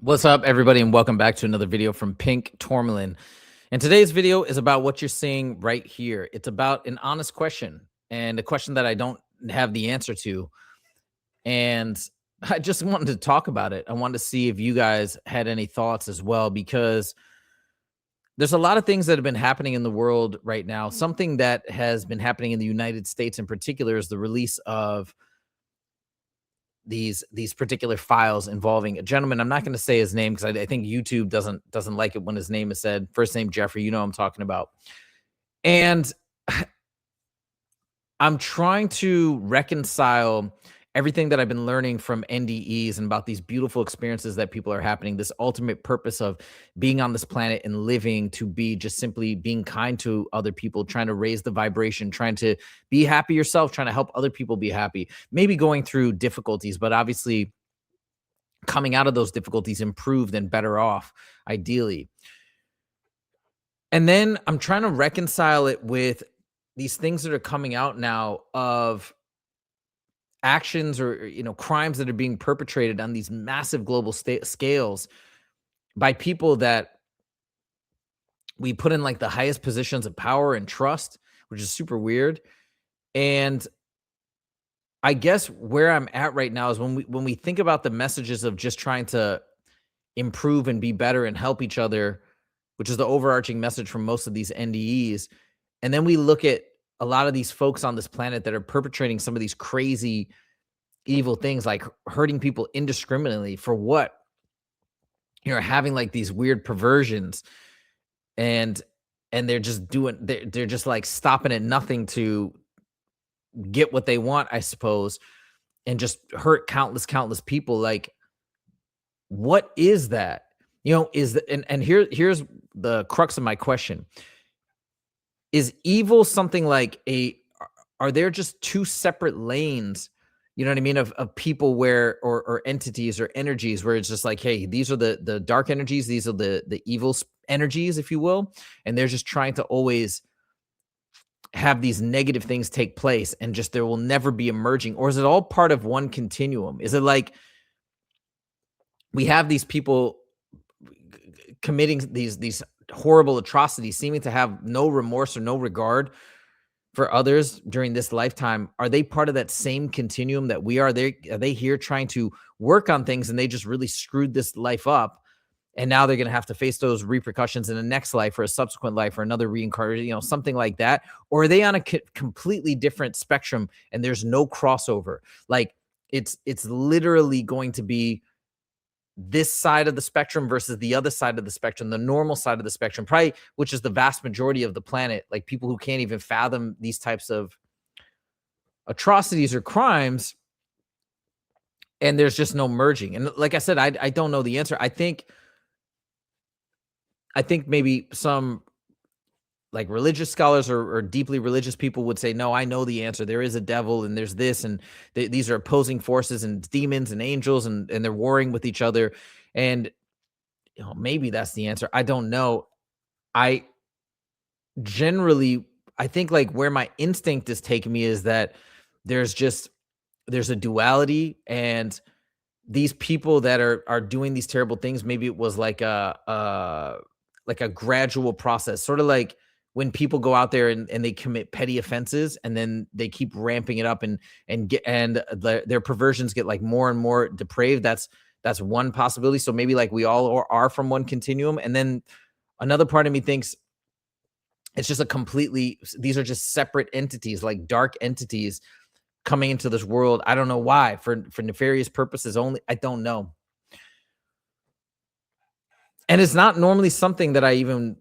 What's up, everybody, and welcome back to another video from Pink Tourmaline. And today's video is about what you're seeing right here. It's about an honest question, and a question that I don't have the answer to. And I just wanted to talk about it. I wanted to see if you guys had any thoughts as well, because there's a lot of things that have been happening in the world right now. Something that has been happening in the United States in particular is the release of these particular files involving a gentleman. I'm not going to say his name because I think YouTube doesn't like it when his name is said. First name Jeffrey, you know what I'm talking about. And I'm trying to reconcile everything that I've been learning from NDEs and about these beautiful experiences that people are happening, this ultimate purpose of being on this planet and living to be just simply being kind to other people, trying to raise the vibration, trying to be happy yourself, trying to help other people be happy, maybe going through difficulties, but obviously coming out of those difficulties improved and better off, ideally. And then I'm trying to reconcile it with these things that are coming out now of actions or crimes that are being perpetrated on these massive global scales by people that we put in like the highest positions of power and trust, which is super weird. And I guess where I'm at right now is when we think about the messages of just trying to improve and be better and help each other, which is the overarching message from most of these NDEs. And then we look at a lot of these folks on this planet that are perpetrating some of these crazy evil things, like hurting people indiscriminately for what? Having like these weird perversions, and they're just they're just like stopping at nothing to get what they want, I suppose, and just hurt countless people. Like, what is that? And here's the crux of my question. Is evil something like are there just two separate lanes, you know what I mean, of people where or entities or energies where it's just like, hey, these are the dark energies, these are the evil energies, if you will, and they're just trying to always have these negative things take place, and just there will never be emerging? Or is it all part of one continuum? Is it like we have these people committing these horrible atrocities, seeming to have no remorse or no regard for others during this lifetime? Are they part of that same continuum that we are? Are they here trying to work on things, and they just really screwed this life up, and now they're going to have to face those repercussions in the next life or a subsequent life or another reincarnation, something like that? Or are they on a completely different spectrum and there's no crossover? Like, it's literally going to be this side of the spectrum versus the other side of the spectrum, the normal side of the spectrum, probably, which is the vast majority of the planet, like people who can't even fathom these types of atrocities or crimes, and there's just no merging. And like I said, I don't know the answer. I think maybe some like religious scholars or deeply religious people would say, no, I know the answer. There is a devil, and there's this, and these are opposing forces and demons and angels, and they're warring with each other. And maybe that's the answer. I don't know. I think like where my instinct is taking me is that there's a duality, and these people that are doing these terrible things, maybe it was like a gradual process, sort of like when people go out there and they commit petty offenses, and then they keep ramping it up, and their perversions get like more and more depraved. That's one possibility. So maybe like we all are from one continuum. And then another part of me thinks it's just these are just separate entities, like dark entities coming into this world. I don't know why, for nefarious purposes only. I don't know. And it's not normally something that I even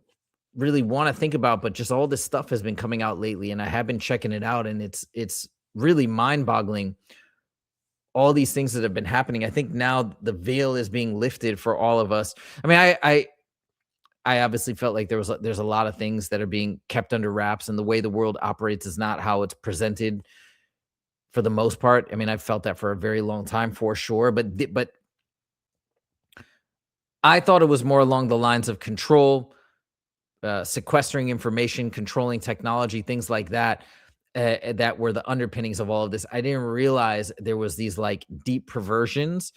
really want to think about, but just all this stuff has been coming out lately, and I have been checking it out, and it's really mind-boggling, all these things that have been happening. I think now the veil is being lifted for all of us. I mean, I obviously felt like there's a lot of things that are being kept under wraps, and the way the world operates is not how it's presented for the most part. I mean, I've felt that for a very long time, for sure, but I thought it was more along the lines of control, sequestering information, controlling technology, things like that, that were the underpinnings of all of this. I didn't realize there was these like deep perversions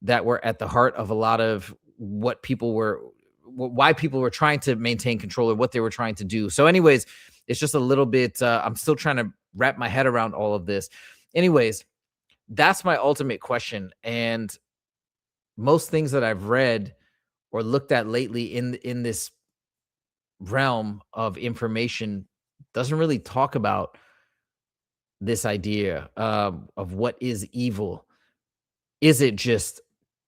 that were at the heart of a lot of what people were why people were trying to maintain control or what they were trying to do. So anyways, it's just a little bit I'm still trying to wrap my head around all of this. Anyways, that's my ultimate question. And most things that I've read or looked at lately in this realm of information doesn't really talk about this idea of what is evil. Is it just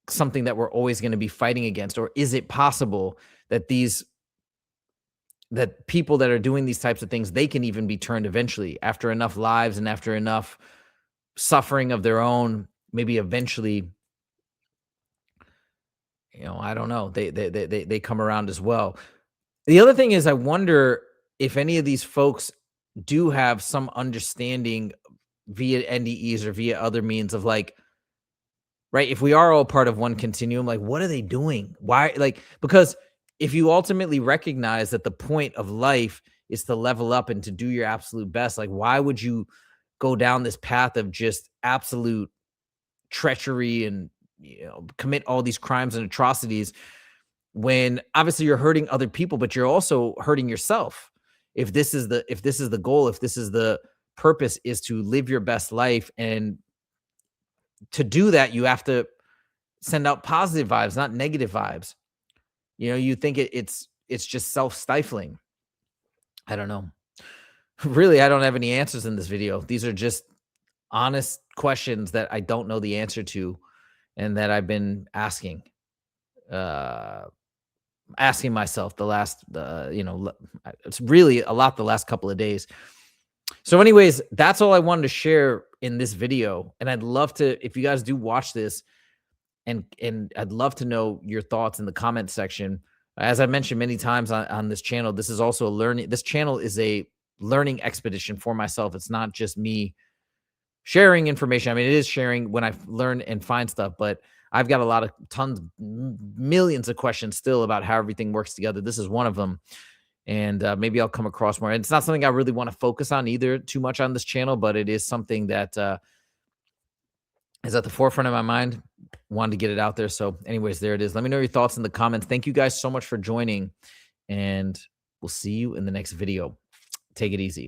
something that we're always going to be fighting against, or is it possible that people that are doing these types of things, they can even be turned eventually after enough lives and after enough suffering of their own, maybe eventually, I don't know, they come around as well. The other thing is, I wonder if any of these folks do have some understanding via NDEs or via other means of, like, right, if we are all part of one continuum, like, what are they doing? Why? Like, because if you ultimately recognize that the point of life is to level up and to do your absolute best, like, why would you go down this path of just absolute treachery and, commit all these crimes and atrocities when obviously you're hurting other people, but you're also hurting yourself? If this is the goal, if this is the purpose, is to live your best life, and to do that, you have to send out positive vibes, not negative vibes. You think it's just self-stifling. I don't know. Really, I don't have any answers in this video. These are just honest questions that I don't know the answer to, and that I've been uh asking myself it's really a lot the last couple of days. So anyways, that's all I wanted to share in this video. And I'd love to, if you guys do watch this, and I'd love to know your thoughts in the comment section. As I mentioned many times on this channel, this channel is a learning expedition for myself. It's not just me sharing information. I mean, it is sharing when I learn and find stuff, but I've got a lot of millions of questions still about how everything works together. This is one of them. And maybe I'll come across more. And it's not something I really want to focus on either too much on this channel, but it is something that is at the forefront of my mind. Wanted to get it out there. So anyways, there it is. Let me know your thoughts in the comments. Thank you guys so much for joining, and we'll see you in the next video. Take it easy.